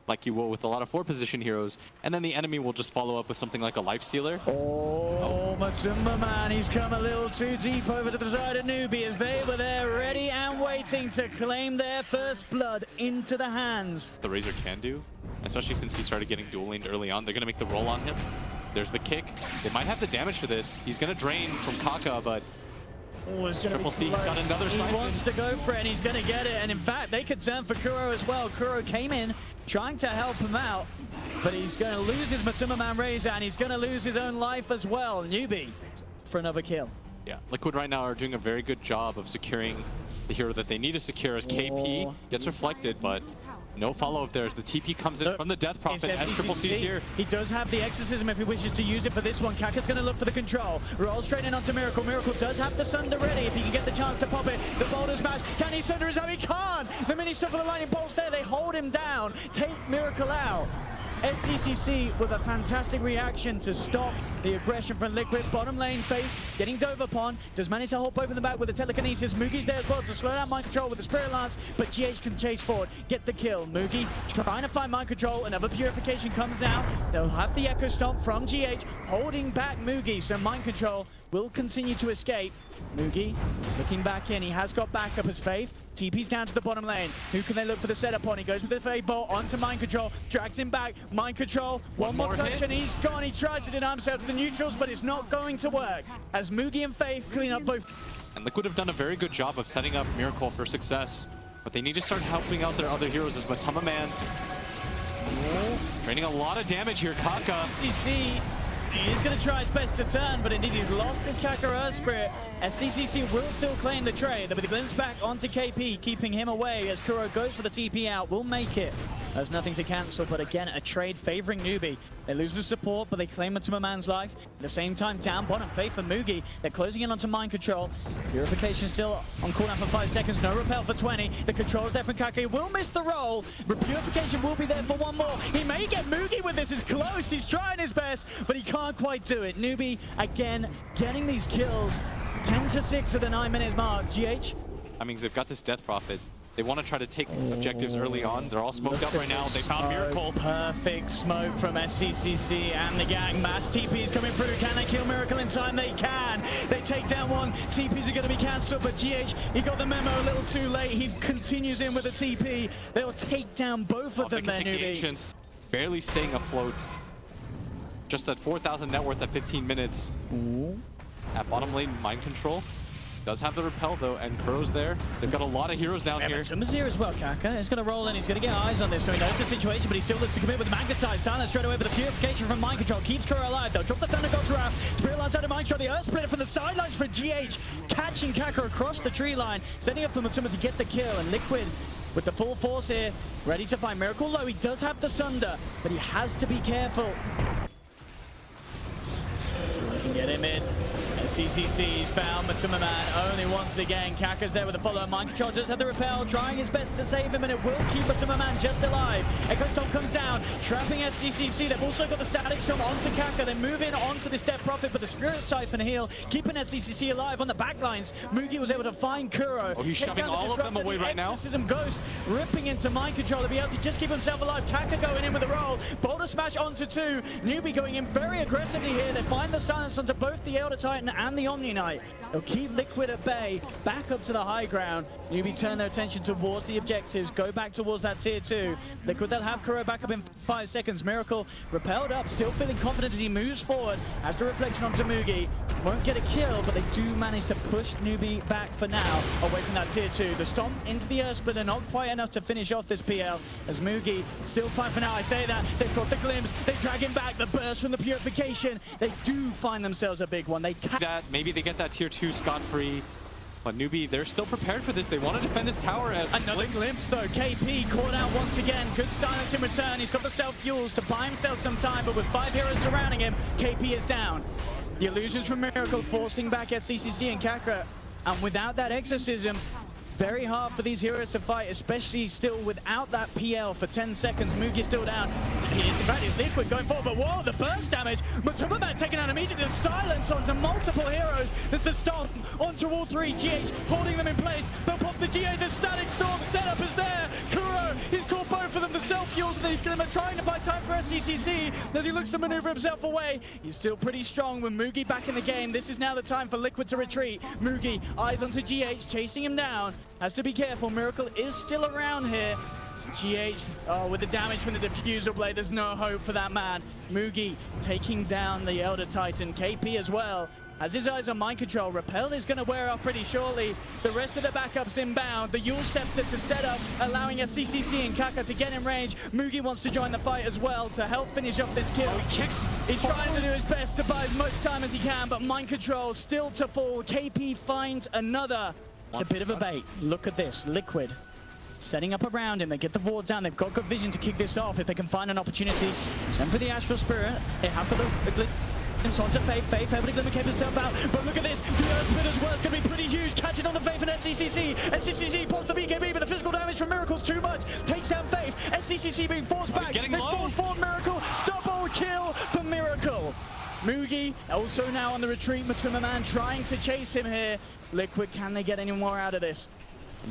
like you will with a lot of 4-position heroes, and then the enemy will just follow up with something like a life stealer. MATUMBAMAN, he's come a little too deep over to the side of Newbee as they were there ready and waiting to claim their first blood into the hands. The Razor can do, especially since he started getting dual laned early on. They're going to make the roll on him. There's the kick. They might have the damage for this. He's going to drain from KaKa, but Triple C got another siphon. He wants to go for it and he's going to get it. And in fact, they could turn for Kuro as well. Kuro came in trying to help him out, but he's going to lose his MATUMBAMAN Razor and he's going to lose his own life as well. Newbee for another kill. Yeah, Liquid right now are doing a very good job of securing the hero that they need to secure as KP gets reflected, but no follow-up there as the TP comes in from the Death Prophet as Triple C is here. He does have the Exorcism if he wishes to use it for this one. KaKa's going to look for the control. Roll straight in onto Miracle. Miracle does have the Sunder ready if he can get the chance to pop it. The Boulder Smash. Can he Sunder his out? He can't! The mini stuff for the Lightning Bolts there. They hold him down. Take Miracle out. Sccc with a fantastic reaction to stop the aggression from Liquid. Bottom lane, Faith getting dove upon. Does manage to hop over the back with the telekinesis. Moogy's there as well to slow down mind control with the Spirit Lance, but GH can chase forward, get the kill. Moogy trying to find mind control. Another purification comes out. They'll have the Echo Stomp from GH, holding back Moogy, so mind control will continue to escape. Moogy looking back in. He has got backup as Faith. TP's down to the bottom lane. Who can they look for the setup on? He goes with the Faith Bolt onto mind control, drags him back. Mind control, one more touch hit. And he's gone. He tries to deny himself to the neutrals, but it's not going to work as Moogy and Faith clean up both. And Liquid have done a very good job of setting up Miracle for success, but they need to start helping out their other heroes as MATUMBAMAN draining a lot of damage here. KaKa. Sccc, he is going to try his best to turn, but indeed he's lost his KaKa Earth Spirit. As Sccc will still claim the trade. There'll be the glimpse back onto KP, keeping him away as Kuro goes for the TP out. Will make it. There's nothing to cancel, but again, a trade favoring Newbee. They lose the support, but they claim MATUMBAMAN's life. At the same time, down bottom, Faith and Moogy. They're closing in onto mind control. Purification still on cooldown for 5 seconds. No repel for 20. The control's there from KaKa. He will miss the roll. Purification will be there for one more. He may get Moogy with this. It's close. He's trying his best, but he can't quite do it. Newbee, again, getting these kills. 10-6 at the 9 minutes mark. GH? I mean, they've got this Death Prophet. They want to try to take objectives early on. They're all smoked up right now. They found Miracle. Perfect smoke from Sccc and the gang. Mass TPs coming through. Can they kill Miracle in time? They can. They take down one. TPs are going to be cancelled, but GH, he got the memo a little too late. He continues in with the TP. They'll take down both of them there, Newbee. Ancients barely staying afloat. Just at 4,000 net worth at 15 minutes. At bottom lane, mind control. Does have the repel though, and Kuro's there. They've got a lot of heroes down here. Matumba's here as well. KaKa is going to roll in. He's going to get eyes on this, so he knows the situation, but he still looks to commit with Magnetize. Silence straight away, but the purification from mind control keeps Kuro alive. They'll drop the Thunder God's Wrath. Spirit Lance out of mind control. The Earth Splitter from the sidelines for GH, catching KaKa across the tree line, setting up for Matuma to get the kill. And Liquid with the full force here, ready to find Miracle low. He does have the Sunder, but he has to be careful. So we can get him in. Scc's found MATUMBAMAN only once again. KaKa's there with the follow-up. Mind control does have the repel, trying his best to save him, and it will keep MATUMBAMAN just alive. Echo Stomp comes down, trapping Sccc. They've also got the Static Storm onto KaKa. They move in onto this Death Prophet, but the Spirit Siphon heal, keeping Sccc alive on the back lines. Moogy was able to find Kuro. Oh, he's shoving all of them away right now. Exorcism Ghost ripping into mind control to be able to just keep himself alive. KaKa going in with the roll. Boulder Smash onto 2. Newbee going in very aggressively here. They find the silence onto both the Elder Titan and the Omni Knight. They'll keep Liquid at bay, back up to the high ground. Newbee turn their attention towards the objectives, go back towards that tier 2. Liquid, they'll have Kuro back up in 5 seconds. Miracle repelled up, still feeling confident as he moves forward. Has the reflection onto Moogy. Won't get a kill, but they do manage to push Newbee back for now, away from that tier 2. The stomp into the Earth Splitter, not quite enough to finish off this PL, as Moogy still fine for now. I say that, they've got the glimpse, they drag him back, the burst from the purification. They do find themselves a big one. They can maybe they get that tier 2 scot-free, but Newbee, they're still prepared for this. They want to defend this tower as another glimpse though. KP caught out once again. Good silence in return. He's got the self-fuels to buy himself some time, but with 5 heroes surrounding him, KP is down. The illusions from Miracle forcing back Sccc and KaKa, and without that exorcism, very hard for these heroes to fight, especially still without that PL for 10 seconds. Moogy still down. In fact, it's Liquid going forward, but whoa, the burst damage. MATUMBAMAN taken out immediately. The silence onto multiple heroes. There's the stomp onto all 3. GH holding them in place. They'll pop the GA. The Static Storm setup is there. Kuro, he's caught both for them. The self-fuels, they're trying to buy time for Sccc as he looks to maneuver himself away. He's still pretty strong with Moogy back in the game. This is now the time for Liquid to retreat. Moogy, eyes onto GH, chasing him down. Has to be careful. Miracle is still around here. GH, with the damage from the diffusal blade, there's no hope for that man. Moogy taking down the Elder Titan. KP as well has his eyes on mind control. Repel is going to wear off pretty shortly. The rest of the backups inbound. The Yule Scepter to set up, allowing Sccc and KaKa to get in range. Moogy wants to join the fight as well to help finish off this kill. He kicks. He's trying to do his best to buy as much time as he can, but mind control still to fall. KP finds another. It's a bit of a bait. Look at this. Liquid setting up around him. They get the ward down. They've got good vision to kick this off if they can find an opportunity. Send for the Astral Spirit. They have got the glimpse onto Faith. Faith able to glimmer keep himself out. But look at this. The Earth Spin as well. It's going to be pretty huge. Catching on the Faith and Sccc. Sccc pops the BKB, but the physical damage from Miracle's too much. Takes down Faith. Sccc being forced back. They force forward Miracle. Double kill for Miracle. Moogy also now on the retreat. MATUMBAMAN trying to chase him here. Liquid, can they get any more out of this?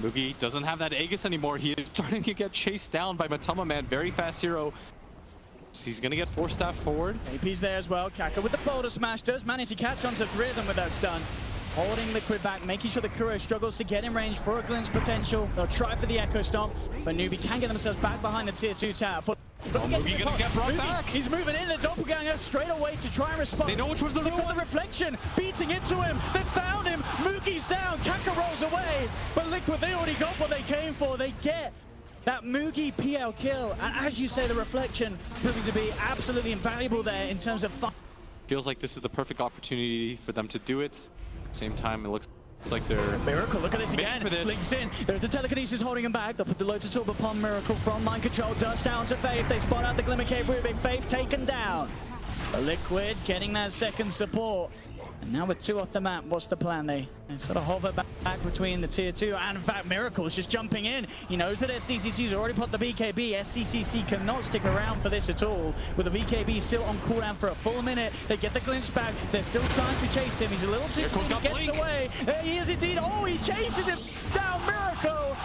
Moogy doesn't have that Aegis anymore. He is starting to get chased down by MATUMBAMAN. Very fast hero. So he's going to get 4-staff forward. AP's there as well. KaKa with the boulder smash does manage to catch onto 3 of them with that stun. Holding Liquid back, making sure the Kuro struggles to get in range for a glimpse potential. They'll try for the Echo Stomp, but Newbee can get themselves back behind the tier 2 tower. Moogy gonna get brought back. He's moving in the doppelganger straight away to try and respond. They know which was the real one. The reflection beating into him. They found him. Moogy's down. KaKa rolls away. But Liquid, they already got what they came for. They get that Moogy PL kill. And as you say, the reflection proving to be absolutely invaluable there in terms of fun. Feels like this is the perfect opportunity for them to do it. At the same time, it looks like they're... Miracle, look at this again. Links in. There's the telekinesis holding him back. They'll put the Lotus Orb upon Miracle from mind control. Does down to Faith. They spot out the Glimmer Cave Rubik. Faith taken down. The Liquid getting that second support. And now with 2 off the map, what's the plan? They sort of hover back between the tier 2, and in fact Miracle's just jumping in. He knows that Sccc's already put the BKB. Sccc cannot stick around for this at all. With the BKB still on cooldown for a full minute, they get the glimpse back. They're still trying to chase him. He's a little too quick. He gets away. There he is indeed. Oh, he chases him down. Miracle.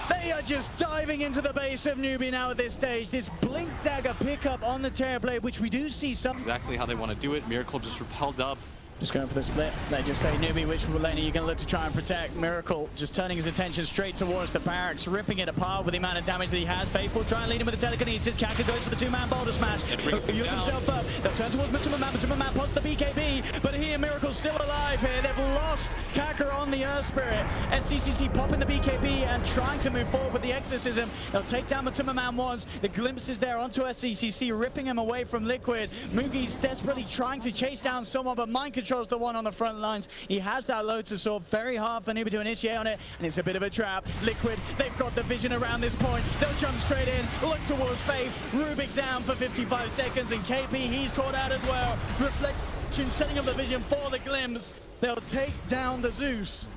They are just diving into the base of Newbee now at this stage. This Blink Dagger pickup on the Terrorblade, which we do see some... Exactly how they want to do it. Miracle just repelled up. Just going for the split. They just say, Newbee, which lane are you going to look to try and protect? Miracle just turning his attention straight towards the barracks, ripping it apart with the amount of damage that he has. Faithful try and lead him with the telekinesis. KaKa goes for the 2-man boulder smash. He heals himself up. They'll turn towards MATUMBAMAN. MATUMBAMAN pops the BKB, but he and Miracle's still alive here. They've lost KaKa on the Earth Spirit. Sccc popping the BKB and trying to move forward with the Exorcism. They'll take down MATUMBAMAN once. The glimpse is there onto Sccc, ripping him away from Liquid. Moogy's desperately trying to chase down someone, but mind controls the one on the front lines. He has that Lotus Orb. Very hard for Newbee to initiate on it, and it's a bit of a trap. Liquid, they've got the vision around this point. They'll jump straight in, look towards Faith. Rubik down for 55 seconds, and KP, he's caught out as well. Reflection setting up the vision for the glimpse. They'll take down the Zeus.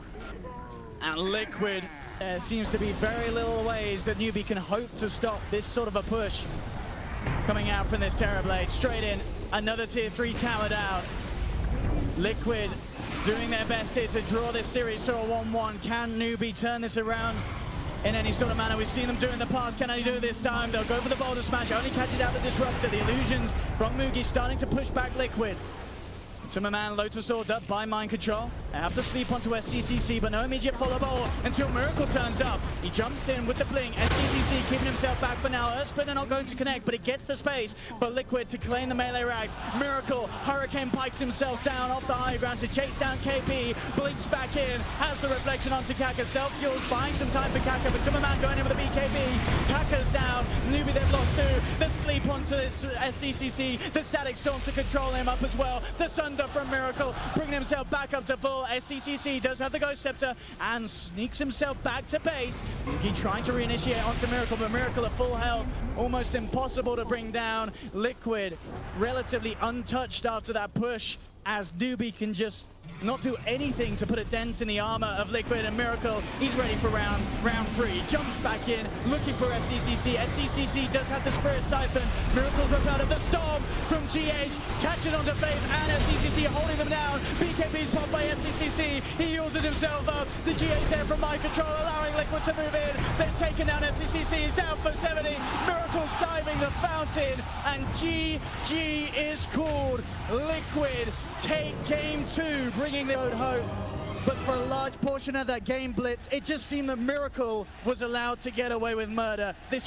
And Liquid, there seems to be very little ways that Newbee can hope to stop this sort of a push coming out from this Terrorblade. Straight in, another tier 3 tower down. Liquid doing their best here to draw this series to a 1-1. Can Newbee turn this around in any sort of manner? We've seen them do it in the past. Can they do it this time? They'll go for the boulder smash. Only catches out the disruptor. The illusions from Moogy starting to push back Liquid. MATUMBAMAN Lotus Orb up by mind control. They have to sleep onto Sccc, but no immediate follow ball until Miracle turns up. He jumps in with the blink. Sccc keeping himself back for now. Earthspinner not going to connect, but it gets the space for Liquid to claim the melee rags. Miracle, Hurricane pikes himself down off the high ground to chase down KP. Blinks back in, has the reflection onto KaKa. Self-fuels, buying some time for KaKa, but MATUMBAMAN going in with the BKB. KaKa's down. Newbee, they've lost 2. The sleep onto this Sccc. The Static Storm to control him up as well. The Sunder from Miracle, bringing himself back up to full. Sccc does have the Ghost Scepter and sneaks himself back to base. Moogy trying to reinitiate onto Miracle, but Miracle at full health. Almost impossible to bring down. Liquid relatively untouched after that push, as Newbee can just not do anything to put a dent in the armor of Liquid, and Miracle, he's ready for round 3. Jumps back in, looking for Sccc. Sccc does have the Spirit Siphon. Miracle's ripped out of the Storm from GH, catching onto Faith and Sccc holding them down. BKB's popped by Sccc. He uses himself up. The GH there from Mind Control, allowing Liquid to move in. They've taken down Sccc. He's down for 70. Miracle's diving the fountain, and GG is called. Liquid take game 2, bringing the hope. But for a large portion of that game, Blitz, it just seemed that Miracle was allowed to get away with murder. This